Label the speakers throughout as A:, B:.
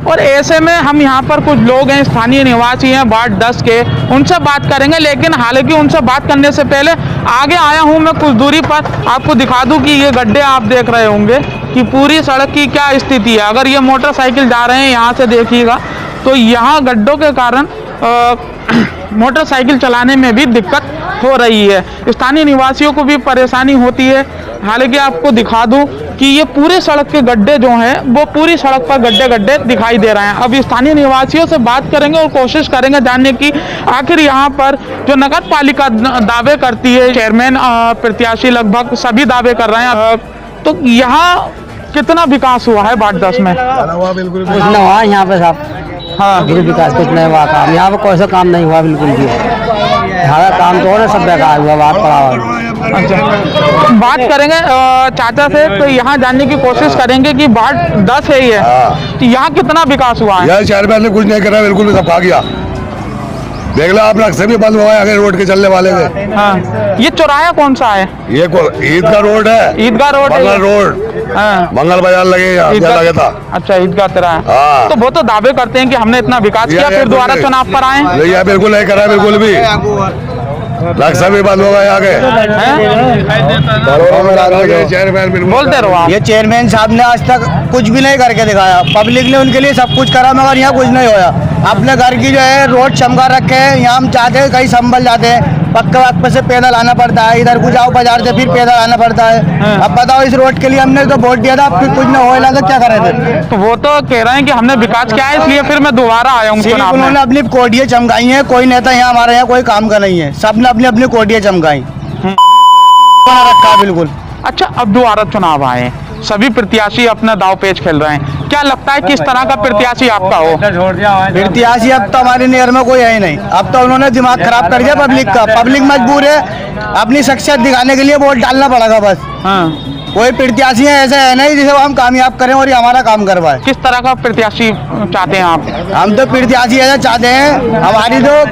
A: और ऐसे में हम यहाँ पर कुछ लोग हैं, स्थानीय निवासी हैं वार्ड 10 के, उनसे बात करेंगे। लेकिन हालांकि उनसे बात करने से पहले आगे आया हूँ मैं कुछ दूरी पर, आपको दिखा दूँ कि ये गड्ढे आप देख रहे होंगे कि पूरी सड़क की क्या स्थिति है। अगर ये मोटरसाइकिल जा रहे हैं यहाँ से देखिएगा तो यहाँ गड्ढों के कारण मोटरसाइकिल चलाने में भी दिक्कत हो रही है, स्थानीय निवासियों को भी परेशानी होती है। हालांकि आपको दिखा दूं कि ये पूरे सड़क के गड्ढे जो हैं वो पूरी सड़क पर गड्ढे गड्ढे दिखाई दे रहे हैं। अब स्थानीय निवासियों से बात करेंगे और कोशिश करेंगे जानने की आखिर यहाँ पर जो नगर पालिका दावे करती है, चेयरमैन प्रत्याशी लगभग सभी दावे कर रहे हैं, तो यहाँ कितना विकास हुआ है वार्ड 10 में?
B: बिल्कुल कुछ नहीं हुआ यहाँ पे साहब। हाँ, विकास कुछ नहीं हुआ काम यहाँ पे, कोई सा काम नहीं हुआ बिल्कुल भी। हमारा काम तो सब बेकार हुआ, बात पड़ा हुआ।
A: अच्छा, बात करेंगे चाचा से, तो यहाँ जानने की कोशिश करेंगे कि वार्ड 10 है ये, तो यहाँ कितना विकास हुआ है?
C: यार चेयरमैन ने कुछ नहीं करा, बिल्कुल सब खा गया। देख लो आप, नक्शे भी बंद हुआ है आगे रोड के चलने वाले थे।
A: हाँ, ये चौराहा कौन सा है?
C: ये ईदगाह रोड है,
A: ईदगाह रोड,
C: मंगल रोड। हाँ, मंगल बाजार लगे लगे था।
A: अच्छा, ईदगाह तेरा है।
C: हाँ।
A: तो वो तो दावे करते हैं कि हमने इतना विकास किया, फिर दोबारा चुनाव पर आए।
C: नहीं, बिल्कुल नहीं करा, बिल्कुल भी। नक्शा भी बंद होगा आगे।
A: चेयरमैन बोलते रहो आप।
B: ये चेयरमैन साहब ने आज तक कुछ भी नहीं करके दिखाया, पब्लिक ने उनके लिए सब कुछ करा मगर यहाँ कुछ नहीं होया। अपने घर की जो है रोड चमका रखे हैं, यहाँ हम चाहते हैं कहीं संभल जाते हैं, पक्के वक्त से पैदल आना पड़ता है, इधर को जाओ बाजार से फिर पैदल आना पड़ता है। अब बताओ, इस रोड के लिए हमने तो वोट दिया था, फिर कुछ न होएगा तो क्या करे थे?
A: तो वो तो कह रहे हैं कि हमने विकास किया है, इसलिए फिर मैं दोबारा आया हूँ।
B: उन्होंने अपनी कोडियाँ चमकाई हैं, कोई नेता यहाँ हमारे यहाँ कोई काम का नहीं है, सबने अपनी अपनी कोडियाँ चमकाई रखा बिल्कुल।
A: अच्छा, अब दोबारा चुनाव आए, सभी प्रत्याशी अपना दाव पेच खेल रहे हैं, क्या लगता है किस तरह का प्रत्याशी आपका हो?
B: प्रत्याशी अब तो हमारे नहर में कोई है ही नहीं। अब तो उन्होंने दिमाग खराब कर दिया पब्लिक का। पब्लिक मजबूर है, अपनी शख्सियत दिखाने के लिए वोट डालना पड़ेगा बस।
A: हाँ।
B: कोई प्रत्याशी ऐसा है नहीं जिसे हम कामयाब करें और ये हमारा काम करवाए।
A: किस तरह का प्रत्याशी चाहते हैं आप?
B: हम तो प्रत्याशी ऐसा चाहते हैं हमारी जो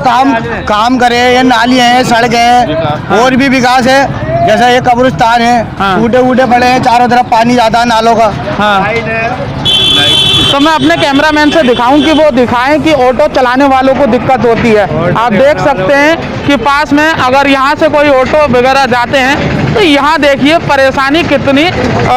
B: काम करे, ये नाली है, सड़क है, और भी विकास है, जैसा ये कब्रिस्तान है, टूटे फूटे पड़े हैं, चारों तरफ पानी जाता है नालों का।
A: हाँ। तो मैं अपने कैमरामैन से दिखाऊं कि वो दिखाएं कि ऑटो चलाने वालों को दिक्कत होती है। आप देख सकते हैं कि पास में अगर यहाँ से कोई ऑटो वगैरह जाते हैं तो यहाँ देखिए परेशानी कितनी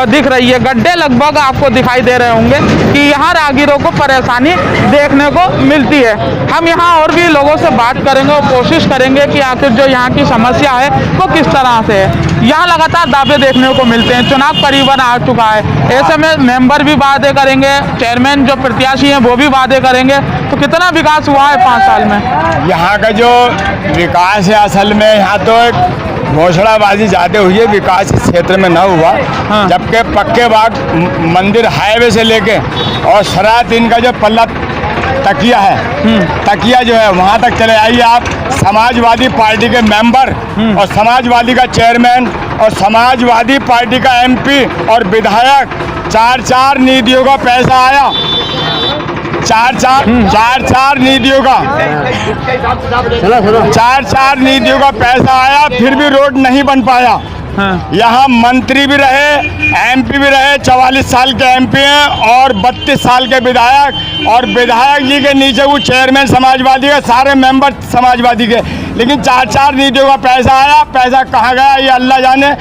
A: दिख रही है। गड्ढे लगभग आपको दिखाई दे रहे होंगे कि यहाँ राहगीरों को परेशानी देखने को मिलती है। हम यहाँ और भी लोगों से बात करेंगे और कोशिश करेंगे कि आखिर जो यहाँ की समस्या है वो किस तरह से है। यहाँ लगातार दावे देखने को मिलते हैं, चुनाव करीबन आ चुका है, ऐसे में मेंबर भी वादे करेंगे, चेयरमैन जो प्रत्याशी हैं वो भी वादे करेंगे। तो कितना विकास हुआ है 5 साल में?
D: यहाँ का जो विकास है असल में यहाँ तो एक घोषणाबाजी ज़्यादा हुई है, विकास इस क्षेत्र में न हुआ।
A: हाँ।
D: जबकि पक्के बाग मंदिर हाईवे से लेके और सरायतीन का जो पल्ला तकिया है, तकिया जो है वहाँ तक चले आइए आप। समाजवादी पार्टी के मेंबर और समाजवादी का चेयरमैन और समाजवादी पार्टी का MP और विधायक, 4 निधियों का पैसा आया, 4 निधियों का 4 निधियों का पैसा आया, फिर भी रोड नहीं बन पाया। हाँ। यहाँ मंत्री भी रहे, MP भी रहे, 44 साल के MP हैं और 32 साल के विधायक, और विधायक जी के नीचे वो चेयरमैन समाजवादी के, सारे मेंबर समाजवादी के, लेकिन 4 निधियों का पैसा आया। पैसा कहाँ गया ये अल्लाह जाने।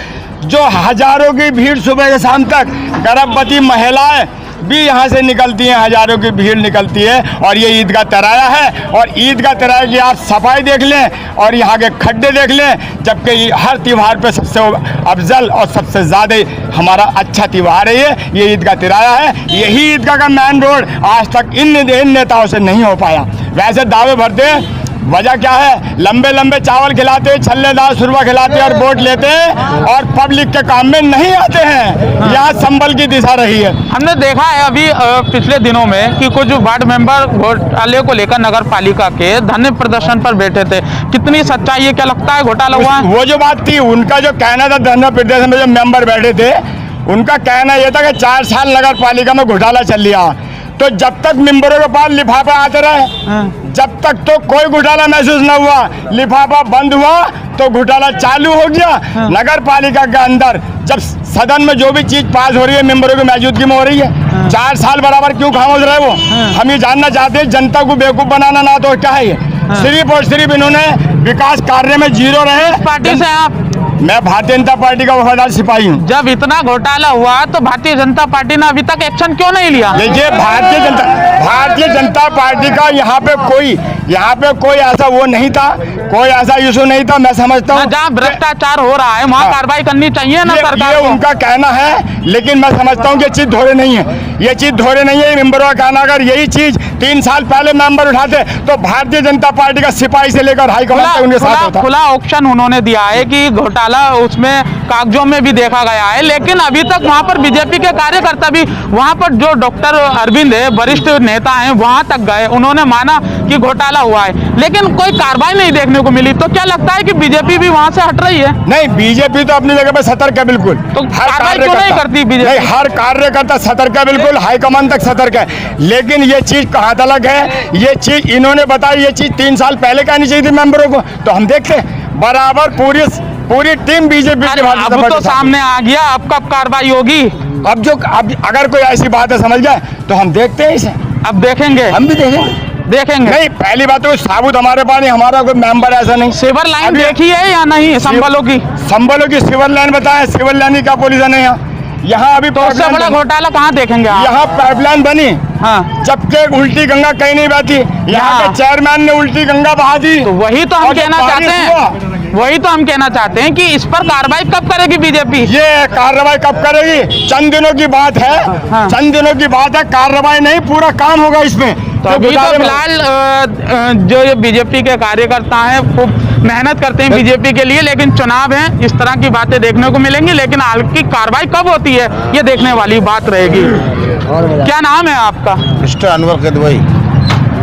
D: जो हजारों की भीड़ सुबह से शाम तक, गर्भवती महिलाएं भी यहाँ से निकलती हैं, हजारों की भीड़ निकलती है। और ये ईदगाह तिराया है, और ईदगाह तिराया की आप सफाई देख लें और यहाँ के खड्डे देख लें, जबकि हर त्यौहार पे सबसे अफजल और सबसे ज़्यादा हमारा अच्छा त्यौहार है ये ईदगाह तिराया है। यही ईदगाह का मेन रोड आज तक इन नेताओं से नहीं हो पाया। वैसे दावे भरते हैं, वजह क्या है? लंबे लंबे चावल खिलाते, छल्लेदार सुरवा खिलाते और वोट लेते हैं और पब्लिक के काम में नहीं आते हैं। यहाँ संभल की दिशा रही है।
A: हमने देखा है अभी पिछले दिनों में कि कुछ वार्ड मेंबर घोटाले को लेकर नगर पालिका के धरने प्रदर्शन पर बैठे थे, कितनी सच्चाई है? क्या लगता है घोटाला हुआ है?
D: वो जो बात थी, उनका जो कहना था, धरना प्रदर्शन में जो मेंबर बैठे थे उनका कहना यह था कि 4 साल नगर पालिका में घोटाला चल लिया। तो जब तक मेंबरों के पास लिफाफा आते रहे, जब तक तो कोई घोटाला महसूस न हुआ। लिफाफा बंद हुआ तो घोटाला चालू हो गया। नगर पालिका के अंदर जब सदन में जो भी चीज पास हो रही है मेंबरों की मौजूदगी में हो रही है, 4 साल बराबर क्यों खामोश रहे वो? हम ये जानना चाहते हैं। जनता को बेवकूफ बनाना ना तो क्या है ये? सिर्फ और सिर्फ इन्होंने विकास कार्य में जीरो रहे।
A: पार्टी से आप?
D: मैं भारतीय जनता पार्टी का वफादार सिपाही हूँ।
A: जब इतना घोटाला हुआ तो भारतीय जनता पार्टी ने अभी तक एक्शन क्यों नहीं लिया?
D: देखिए, भारतीय जनता पार्टी का यहाँ पे कोई ऐसा वो नहीं था, कोई ऐसा इशू नहीं था। मैं समझता हूँ
A: जहाँ भ्रष्टाचार हो रहा है वहाँ कार्रवाई करनी चाहिए ना सरकार
D: ये
A: को।
D: उनका कहना है, लेकिन मैं समझता हूँ कि ये चीज धोरे नहीं है। ये चीज धोरे नहीं है। मेंबरों का कहना, अगर यही चीज 3 साल पहले मेंबर उठाते तो भारतीय जनता पार्टी का सिपाही से लेकर हाईकमान तक उनके साथ होता।
A: खुला ऑप्शन उन्होंने दिया है कि घोटाला उसमें कागजों में भी देखा गया है, लेकिन अभी तक वहाँ पर बीजेपी के कार्यकर्ता भी, वहाँ पर जो डॉक्टर अरविंद है, वरिष्ठ नेता हैं, वहाँ तक गए, उन्होंने माना कि घोटाला हुआ है, लेकिन कोई कार्रवाई नहीं देखने को मिली। तो क्या लगता है कि बीजेपी भी वहाँ से हट रही है?
D: नहीं, बीजेपी तो अपनी जगह पे सतर्क है बिल्कुल।
A: तो कार्रवाई क्यों नहीं करती बीजेपी?
D: नहीं, हर कार्यकर्ता सतर्क है बिल्कुल, हाईकमान तक सतर्क है। लेकिन ये चीज कहाँ तक है? ये चीज इन्होंने बताई, ये चीज 3 साल पहले कहनी चाहिए थी मेंबरों को। तो हम देखते बराबर पूरी टीम बीजेपी की।
A: अब तो सामने आ गया, अब कब कार्रवाई होगी?
D: अब अगर कोई ऐसी बात है समझ जाए तो हम देखते हैं इसे।
A: अब देखेंगे,
D: हम भी देखेंगे। नहीं, पहली बात तो साबुत हमारे पास नहीं, हमारा कोई मेंबर ऐसा नहीं।
A: सिवर लाइन देखी है या नहीं? संबलों की
D: सिवर लाइन बताएं, सिवर लाइन की क्या पोजीशन है यहाँ? अभी
A: तो उससे बड़ा घोटाला कहाँ देखेंगे आप?
D: यहाँ पाइपलाइन बनी,
A: हाँ,
D: जबकि उल्टी गंगा कहीं नहीं बहती। यहाँ के चेयरमैन ने उल्टी गंगा बहा दी।
A: तो वही तो हम कहना चाहते हैं कि इस पर कार्रवाई कब करेगी बीजेपी?
D: ये कार्रवाई कब करेगी? चंद दिनों की बात है,
A: हाँ।
D: चंद दिनों की बात है, कार्रवाई नहीं, पूरा काम होगा इसमें।
A: तो अभी तो फिलहाल जो ये बीजेपी के कार्यकर्ता हैं खूब मेहनत करते हैं बीजेपी के लिए, लेकिन चुनाव है, इस तरह की बातें देखने को मिलेंगी। लेकिन हाल की कार्रवाई कब होती है ये देखने वाली बात रहेगी। क्या नाम है आपका?
B: मिस्टर अनवर कदवाई।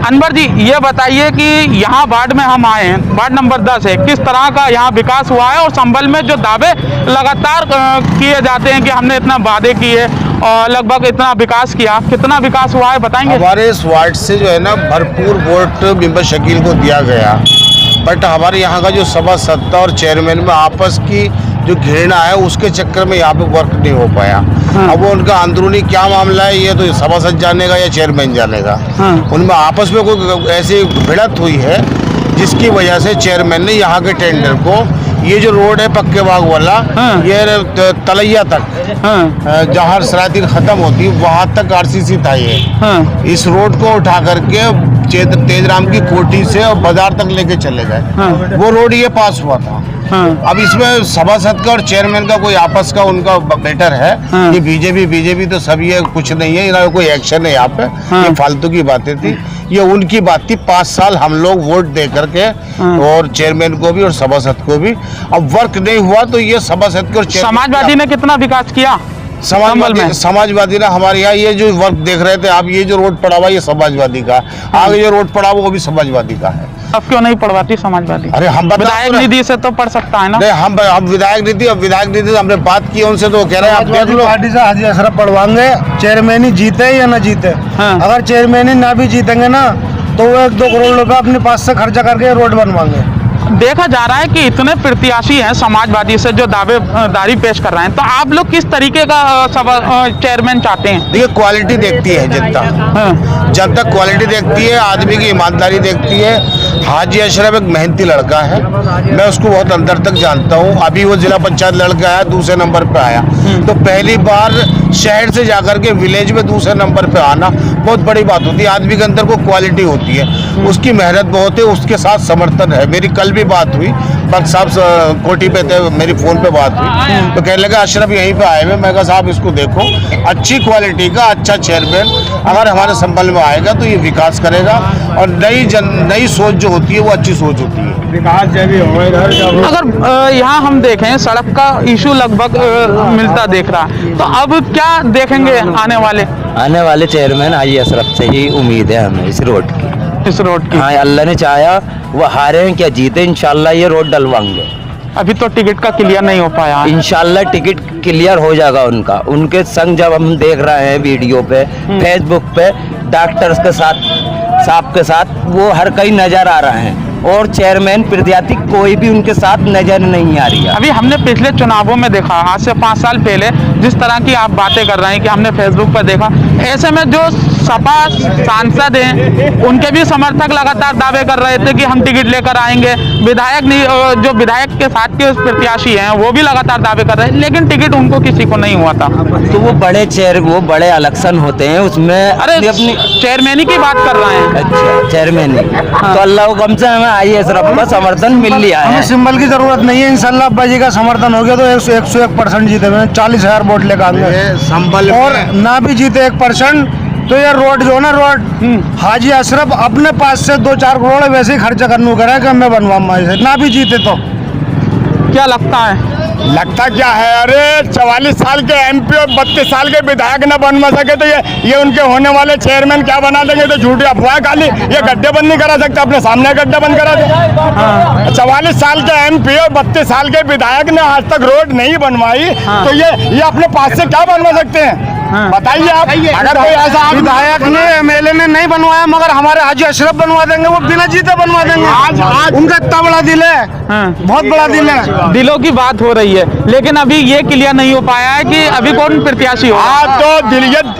A: अनवर जी, ये बताइए कि यहाँ वार्ड में हम आए हैं, वार्ड नंबर 10 है, किस तरह का यहाँ विकास हुआ है? और संभल में जो दावे लगातार किए जाते हैं कि हमने इतना वादे किए और लगभग इतना विकास किया, कितना विकास हुआ है बताएंगे?
B: हमारे इस वार्ड से जो है ना भरपूर वोट मेंबर शकील को दिया गया, बट हमारे यहाँ का जो सभा सत्ता और चेयरमैन में आपस की जो घृणा है उसके चक्कर में यहाँ पे वर्क नहीं हो पाया।
A: हाँ।
B: अब वो उनका अंदरूनी क्या मामला है ये तो सभासद जानेगा या चेयरमैन जानेगा।
A: हाँ।
B: उनमें आपस में कोई ऐसी भिड़त हुई है जिसकी वजह से चेयरमैन ने यहाँ के टेंडर को, ये जो रोड है पक्के बाग वाला,
A: हाँ।
B: ये तलैया तक,
A: हाँ,
B: जहाँ सरातिल खत्म होती वहाँ तक आरसीसी था ये।
A: हाँ,
B: इस रोड को उठा करके तेजराम की कोठी से और बाजार तक लेके चले गए।
A: हाँ।
B: वो रोड ये पास हुआ था।
A: हाँ,
B: अब इसमें सभासद का और चेयरमैन का कोई आपस का उनका बेटर है।
A: हाँ।
B: ये बीजेपी तो सब ये कुछ नहीं है, इन्होंने कोई एक्शन है यहाँ पे।
A: हाँ।
B: ये फालतू की बातें थी, ये उनकी बात थी। 5 साल हम लोग वोट दे करके,
A: हाँ।
B: और चेयरमैन को भी और सभासद को भी। अब वर्क नहीं हुआ तो ये सभासद के और
A: समाजवादी ने कितना विकास किया? संभल में?
B: समाजवादी ने हमारे यहाँ ये जो वर्क देख रहे थे आप, ये जो रोड पड़ा हुआ ये समाजवादी का, आगे जो रोड पड़ा हुआ वो भी समाजवादी का है।
A: अब क्यों नहीं पढ़वाती समाजवादी?
B: अरे हम
A: विधायक निधि से तो पढ़ सकता है ना?
B: नहीं, हम विधायक निधि से हमने बात की उनसे, तो वो कह रहे हैं आप देख लो।
E: पार्टी से हाजी अशरफ पढ़वाएंगे, चेयरमैन ही जीते या ना जीते।
A: हाँ।
E: अगर चेयरमैन ही ना भी जीतेंगे ना तो वो 1-2 करोड़ रुपए अपने पास से खर्चा करके रोड बनवाएंगे।
A: देखा जा रहा है कि इतने प्रत्याशी हैं समाजवादी से जो दावेदारी पेश कर रहे हैं, तो आप लोग किस तरीके का चेयरमैन चाहते हैं?
B: देखिए, क्वालिटी देखती है जनता।
A: हाँ,
B: जनता क्वालिटी देखती है, आदमी की ईमानदारी देखती है। हाजी अशरफ एक मेहनती लड़का है, मैं उसको बहुत अंदर तक जानता हूँ। अभी वो जिला पंचायत लड़का आया, दूसरे नंबर पे आया, तो पहली बार शहर से जाकर के विलेज में दूसरे नंबर पे आना बहुत बड़ी बात होती है। आदमी के अंदर को क्वालिटी होती है, उसकी मेहनत बहुत है, उसके साथ समर्थन है। मेरी कल भी बात हुई, बख्श साहब कोठी पे थे, मेरी फोन पे बात हुई, तो कहने लगा अशरफ यहीं पे आए हुए। मैं कहा साहब इसको देखो, अच्छी क्वालिटी का अच्छा चेयरमैन अगर हमारे संभल में आएगा तो ये विकास करेगा, और नई सोच जो होती है वो अच्छी सोच होती है।
D: विकास जब भी हो इधर
A: अगर यहाँ हम देखें सड़क का इशू लगभग मिलता देख रहा है, तो अब क्या देखेंगे आने वाले
F: चेयरमैन हाजी अशरफ से ही उम्मीद है हमें इस रोड की। हाँ, अल्लाह ने चाहा वो हारे क्या जीते, इंशाल्लाह ये रोड डलवाएंगे।
A: अभी तो टिकट का क्लियर नहीं हो पाया।
F: इंशाल्लाह टिकट क्लियर हो जाएगा उनका। उनके संग जब हम देख रहे हैं वीडियो पे, फेसबुक पे डॉक्टर्स के साथ, साहब के साथ वो हर कहीं नजर आ रहे हैं, और चेयरमैन प्रत्याशी कोई भी उनके साथ नजर नहीं आ रही है।
A: अभी हमने पिछले चुनावों में देखा, आज से 5 साल पहले जिस तरह की आप बातें कर रहे हैं कि हमने फेसबुक पर देखा, ऐसे में जो सपा सांसद हैं उनके भी समर्थक लगातार दावे कर रहे थे कि हम टिकट लेकर आएंगे। विधायक नहीं, जो विधायक के साथ के प्रत्याशी हैं वो भी लगातार दावे कर रहे हैं, लेकिन टिकट उनको किसी को नहीं हुआ था।
F: तो वो बड़े इलेक्शन होते हैं, उसमें
A: अरे
F: अपनी
A: चेयरमैन की बात कर रहे हैं।
F: अच्छा, चेयरमैन तो अल्लाह को कम से हमें IAS रब का समर्थन मिल लिया है।
E: हमें सिंबल की जरूरत नहीं है, इंशाल्लाह अब्बा जी का समर्थन हो गया तो 101% जीते हुए 40,000 वोट लेकर आएंगे संबल, और ना भी जीते 1% तो ये रोड जो है ना, रोड हाजी अशरफ अपने पास से 2-4 करोड़ वैसे ही खर्चा करने को करा कि मैं बनवाऊंगा इसे, ना भी जीते तो।
A: क्या लगता है?
D: लगता क्या है, अरे 44 साल के MP और 32 साल के विधायक न बनवा सके तो ये उनके होने वाले चेयरमैन क्या बना देंगे? तो झूठी अफवाह खाली, ये गड्ढे बंद नहीं करा सकते, अपने सामने गड्ढा बंद करा दे। 44 साल के MP और 32 साल के विधायक ने आज तक रोड नहीं बनवाई, तो ये अपने पास से क्या बनवा सकते हैं? बताइए आप। अगर कोई ऐसा
E: विधायक ने MLA ने नहीं बनवाया, मगर हमारे हाजी अशरफ बनवा देंगे, वो बिना जीते बनवा देंगे। आज उनका इतना बड़ा दिल है, बहुत बड़ा दिल है।
A: दिलों की बात हो रही है, लेकिन अभी ये क्लियर नहीं हो पाया है कि अभी कौन प्रत्याशी हो।
D: आज तो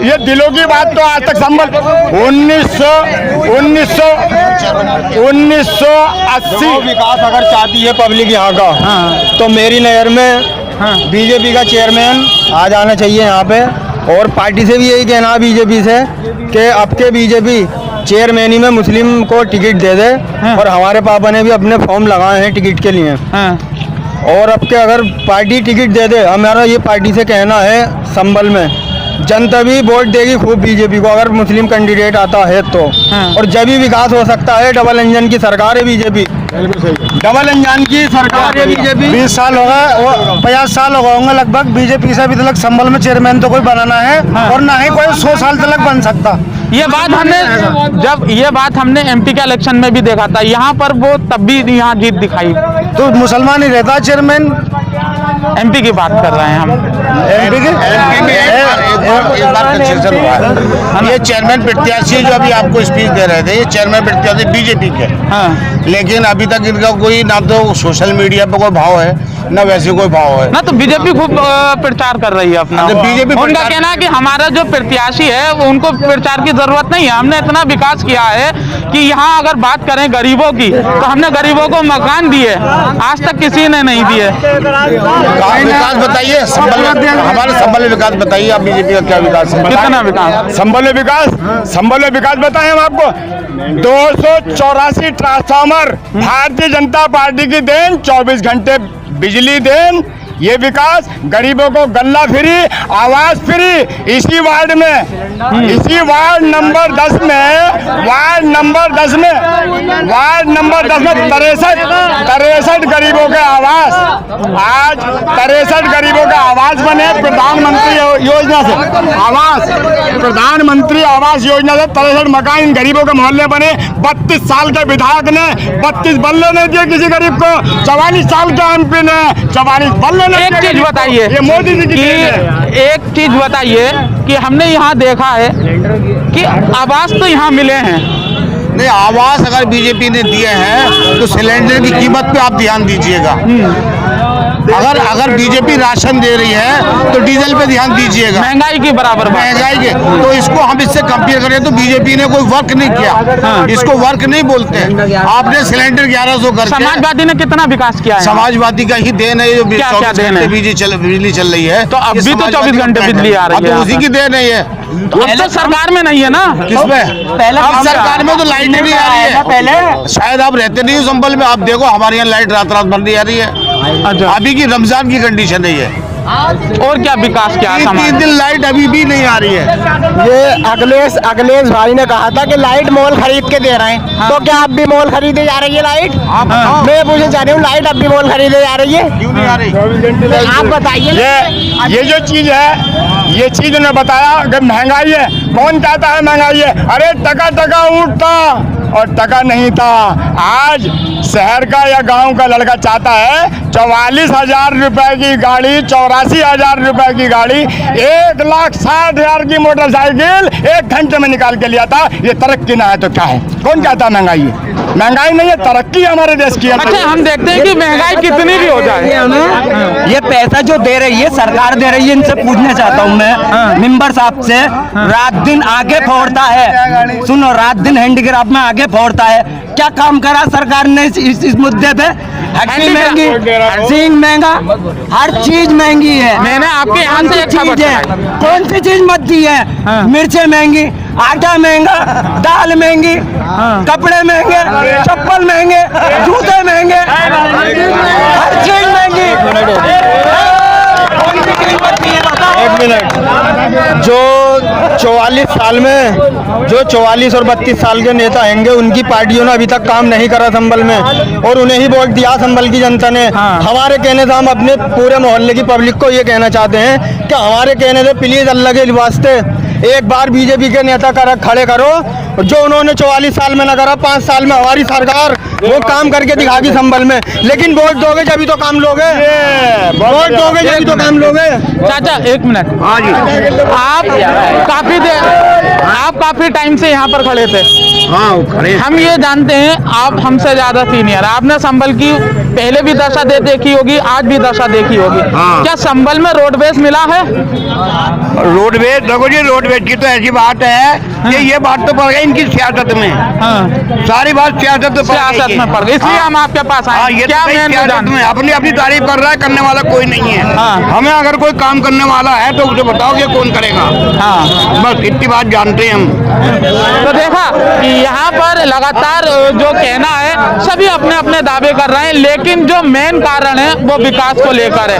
D: ये दिलों की बात तो आज तक संभल 1980
B: विकास अगर चाहती है पब्लिक यहाँ का, तो मेरी नज़र में बीजेपी का चेयरमैन आ जाना चाहिए यहाँ पे, और पार्टी से भी यही कहना है बीजेपी से कि अब के बीजेपी चेयरमैनी में मुस्लिम को टिकट दे दे, और हमारे पापा ने भी अपने फॉर्म लगाए हैं टिकट के लिए, और अब के अगर पार्टी टिकट दे दे, हमारा ये पार्टी से कहना है संभल में जनता भी वोट देगी खूब बीजेपी को अगर मुस्लिम कैंडिडेट आता है तो, और जब भी विकास हो सकता है। डबल इंजन की सरकार है बीजेपी, डबल इंजन की सरकार है बीजेपी।
E: 20 साल हो गए, 50 साल हो गए होंगे लगभग बीजेपी से अभी तक संभल में चेयरमैन तो कोई बनाना है, और ना ही कोई 100 साल तक बन सकता।
A: ये बात हमने MP के इलेक्शन में भी देखा था, यहाँ पर वो तब भी यहाँ जीत दिखाई।
E: तो मुसलमान ही रहता चेयरमैन।
A: MP की बात कर रहे हैं हम।
E: MP की
B: एक बार कंसेशन हुआ है, ये चेयरमैन प्रत्याशी जो अभी आपको स्पीच दे रहे थे, ये चेयरमैन प्रत्याशी बीजेपी के, लेकिन अभी तक इनका कोई ना तो सोशल मीडिया पे कोई भाव है, ना वैसे कोई भाव है
A: ना। तो बीजेपी खूब प्रचार कर रही है अपना।
B: बीजेपी
A: उनका कहना है कि हमारा जो प्रत्याशी है वो उनको प्रचार की जरूरत नहीं है, हमने इतना विकास किया है कि यहाँ अगर बात करें गरीबों की, तो हमने गरीबों को मकान दिए, आज तक किसी ने नहीं दिए।
B: विकास बताइए, हमारे संभल में विकास बताइए, आप बीजेपी का क्या विकास है?
A: कितना विकास?
D: संभल में विकास बताएं हम आपको। 284 ट्रांसफार्मर, भारतीय जनता पार्टी की देन, 24 घंटे बिजली देन, ये विकास। गरीबों को गल्ला फ्री, आवास फ्री। इसी वार्ड में, इसी वार्ड नंबर 10 में, वार्ड नंबर 10 में 63 गरीबों के आवास, आज 63 गरीबों के आवास बने प्रधानमंत्री योजना से। आवास, प्रधानमंत्री आवास योजना से 63 मकान इन गरीबों के मोहल्ले बने। 32 साल के विधायक ने 32 बल्ले नहीं दिए किसी गरीब को, 44 साल के MP ने 44 बल्ले।
A: एक चीज बताइए,
D: ये मोदी जी की
A: एक चीज बताइए कि हमने यहाँ देखा है कि आवास तो यहाँ मिले हैं।
B: नहीं, आवास अगर बीजेपी ने दिए हैं तो सिलेंडर की कीमत पे आप ध्यान दीजिएगा। अगर बीजेपी राशन दे रही है तो डीजल पे ध्यान दीजिएगा।
A: महंगाई के बराबर
B: महंगाई के, तो इसको हम इससे कंपेयर करें तो बीजेपी ने कोई वर्क नहीं किया, इसको वर्क नहीं बोलते। आपने सिलेंडर 1100 कर,
A: समाजवादी ने कितना विकास किया है?
B: समाजवादी का ही देन है, जो
A: क्या देन है?
B: बिजली चल रही है,
A: तो अब भी तो 24 घंटे बिजली आ रही है,
B: तो उसी की देन है ये।
A: अब तो सरकार में नहीं है ना,
B: किसमें? अब सरकार में तो लाइट नहीं आ रही है। पहले शायद आप रहते नहीं हो संभल में, आप देखो हमारे यहाँ लाइट रात बन रही आ रही है।
A: अच्छा,
B: अभी की रमजान की कंडीशन है ये।
A: और क्या विकास किया?
B: 3 दिन लाइट अभी भी नहीं आ रही है।
E: ये अखिलेश भाई ने कहा था कि लाइट मॉल खरीद के दे रहे हैं, तो क्या आप भी मॉल खरीदे जा रही है लाइट? मैं पूछना चाह रही हूँ, लाइट अब भी मॉल खरीदे जा रही है?
B: क्यों नहीं आ रही?
E: आप बताइए।
D: ये जो चीज है, ये चीज उन्होंने बताया कि महंगाई है। कौन कहता है महंगाई है? अरे टका टका ऊँट था और टका नहीं था। आज शहर का या गांव का लड़का चाहता है 44,000 रुपए की गाड़ी, 84,000 रुपए की गाड़ी, 1,60,000 की मोटरसाइकिल 1 घंटे में निकाल के लिया था। ये तरक्की ना है तो क्या है? कौन कहता है महंगाई है? महंगाई नहीं है, तरक्की हमारे देश की है।
A: अच्छा, हम देखते हैं कि महंगाई कितनी भी हो जाए,
F: ये पैसा जो दे रही है सरकार दे रही है, इनसे पूछना चाहता हूँ मैं मेंबर साहब से। रात दिन आगे फोड़ता है, सुनो, रात दिन हैंडीक्राफ्ट में आगे फोड़ता है। क्या काम करा सरकार ने इस मुद्दे पे? हड्डी महंगी, सिंग महंगा, हर चीज महंगी है।
A: मैंने आपके यहाँ से एक खबर सुनाई।
F: कौन सी चीज मत दी है? मिर्चें महंगी, आटा महंगा, दाल महंगी, कपड़े महंगे, चप्पल महंगे, जूते महंगे, हर चीज महंगी।
B: एक मिनट, जो 44 साल में जो 44 और 32 साल के नेता हैंगे, उनकी पार्टियों ने अभी तक काम नहीं करा संभल में, और उन्हें ही वोट दिया संभल की जनता ने। हमारे कहने से हम अपने पूरे मोहल्ले की पब्लिक को ये कहना चाहते हैं कि हमारे कहने से प्लीज अल्लाह के वास्ते एक बार बीजेपी के नेता खड़े करो। जो उन्होंने 44 साल में न करा, 5 साल में हमारी सरकार वो काम करके दिखागी संभल में। लेकिन वोट दोगे जब तो काम लोगे, वोट दोगे जब तो काम लोगे।
A: चाचा एक मिनट, हाँ जी, आप काफी टाइम से यहाँ पर खड़े थे।
B: हाँ, खड़े।
A: हम ये जानते हैं आप हमसे ज्यादा सीनियर, आपने संभल की पहले भी दशा देखी होगी, आज भी दशा देखी होगी। क्या संभल में रोडवेज मिला है?
B: रोडवेज देखो जी, रोडवेज की तो ऐसी बात है कि ये बात तो पड़ गई इनकी सियासत में। सारी बात सियासत
A: में पड़ गई, इसलिए हम आपके पास आए।
B: ये
A: क्या
B: सियासत में अपनी अपनी तारीफ कर रहा है, करने वाला कोई नहीं है। हमें अगर कोई काम करने वाला है तो उसे बताओ कि कौन करेगा। बस इतनी बात जानते हैं हम।
A: तो देखा कि यहाँ पर लगातार जो कहना है, सभी अपने अपने दावे कर रहे हैं, लेकिन जो मेन कारण है वो विकास को लेकर है।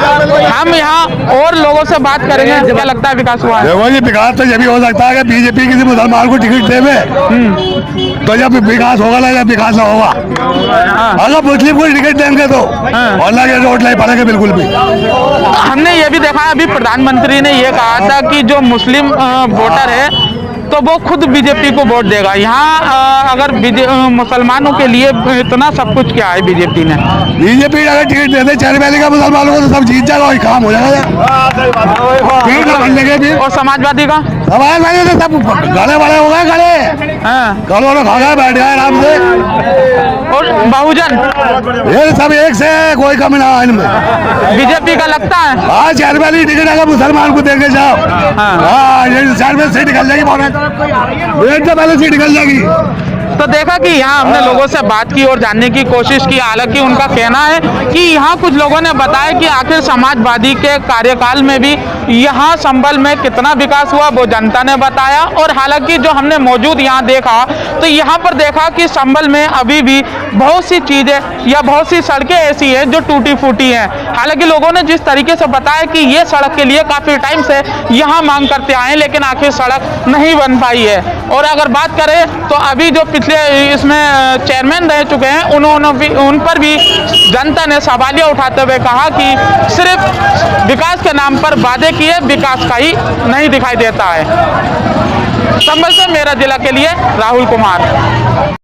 A: हम यहाँ और लोगों से बात करेंगे, क्या लगता है विकास हुआ है?
C: देखो जी, विकास तो जब भी हो सकता है कि बीजेपी किसी मुसलमान को टिकट देवे, तो जब विकास होगा ना, जब विकास ना होगा। अगर मुस्लिम को टिकट देंगे तो अल्लाह के रोड नहीं पड़ेगा बिल्कुल भी।
A: हमने ये भी देखा, अभी प्रधानमंत्री ने ये कहा था कि जो मुस्लिम वोटर है तो वो खुद बीजेपी को वोट देगा। यहाँ अगर मुसलमानों के लिए इतना सब कुछ क्या है बीजेपी ने?
C: बीजेपी अगर टिकट देते चार पहले का मुसलमानों को तो सब जीत जाएगा, वही काम हो जाएगा।
A: और समाजवादी का?
C: समाजवादी तो सब गले बड़े हो गए, गलों में खा गए, बैठ गए आराम से।
A: और बहुजन,
C: ये सब एक से कोई कमी ना इनमें।
A: बीजेपी का लगता है
C: आज चार पहले टिकट अगर मुसलमान को देंगे जाओ, ये चार में सीट निकल जाएगी, पहले सीट निकल जाएगी।
A: तो देखा कि यहाँ हमने लोगों से बात की और जानने की कोशिश की। हालांकि उनका कहना है कि यहाँ कुछ लोगों ने बताया कि आखिर समाजवादी के कार्यकाल में भी यहाँ संभल में कितना विकास हुआ वो जनता ने बताया। और हालांकि जो हमने मौजूद यहाँ देखा तो यहाँ पर देखा कि संभल में अभी भी बहुत सी चीज़ें या बहुत सी सड़कें ऐसी हैं जो टूटी फूटी हैं। हालांकि लोगों ने जिस तरीके से बताया कि ये सड़क के लिए काफ़ी टाइम से यहाँ मांग करते आए हैं, लेकिन आखिर सड़क नहीं बन पाई है। और अगर बात करें तो अभी जो पिछले इसमें चेयरमैन रह चुके हैं, उन्होंने भी, उन पर भी जनता ने सवालिया उठाते हुए कहा कि सिर्फ विकास के नाम पर वादे किए, विकास का ही नहीं दिखाई देता है। संभल से मेरा जिला के लिए राहुल कुमार।